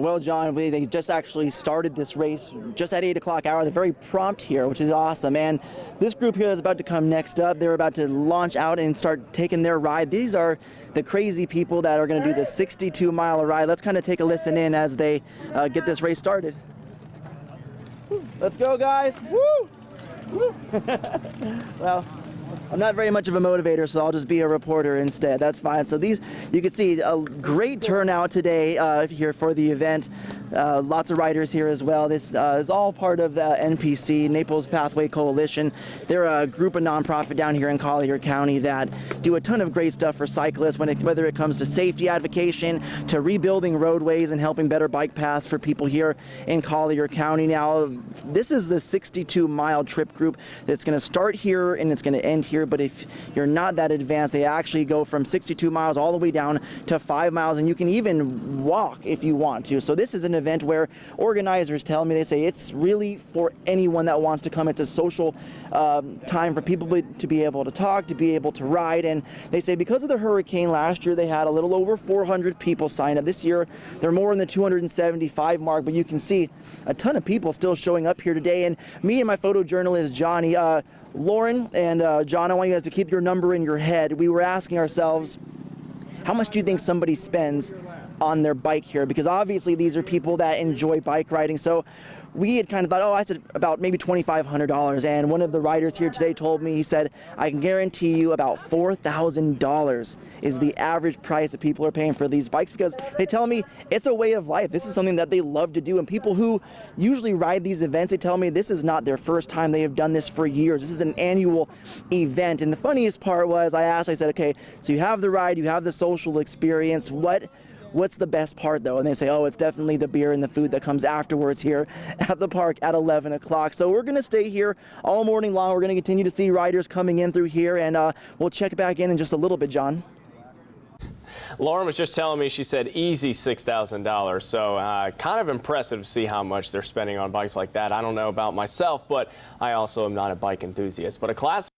Well, John, they just actually started this race just at 8 o'clock hour. They're very prompt here, which is awesome. And this group here that's about to come next up, they're about to launch out and start taking their ride. These are the crazy people that are going to do the 62-mile ride. Let's kind of take a listen in as they get this race started. Let's go, guys. Woo! Woo! Well, I'm not very much of a motivator, so I'll just be a reporter instead. That's fine. So these, you can see a great turnout today here for the event. Lots of riders here as well. This is all part of the NPC, Naples Pathway Coalition. They're a group of nonprofit down here in Collier County that do a ton of great stuff for cyclists, whether it comes to safety advocacy, to rebuilding roadways and helping better bike paths for people here in Collier County. Now, this is the 62-mile trip group that's going to start here and it's going to end here. But if you're not that advanced, they actually go from 62 miles all the way down to 5 miles, and you can even walk if you want to. So this is an event where organizers tell me, they say it's really for anyone that wants to come. It's a social time for people to be able to talk, to be able to ride. And they say because of the hurricane last year, they had a little over 400 people sign up. This year, they're more in the 275 mark, but you can see a ton of people still showing up here today. And me and my photojournalist, Johnny, Lauren and John, I want you guys to keep your number in your head. We were asking ourselves, how much do you think somebody spends on their bike here? Because obviously these are people that enjoy bike riding. So we had kind of thought, I said about maybe $2,500. And one of the riders here today told me, he said, I can guarantee you about $4,000 is the average price that people are paying for these bikes, because they tell me it's a way of life. This is something that they love to do. And people who usually ride these events, they tell me this is not their first time. They have done this for years. This is an annual event. And the funniest part was I said, okay, so you have the ride, you have the social experience. What's the best part, though? And they say, oh, it's definitely the beer and the food that comes afterwards here at the park at 11 o'clock. So we're going to stay here all morning long. We're going to continue to see riders coming in through here, and we'll check back in just a little bit, John. Lauren was just telling me, she said easy $6,000. So kind of impressive to see how much they're spending on bikes like that. I don't know about myself, but I also am not a bike enthusiast. But a class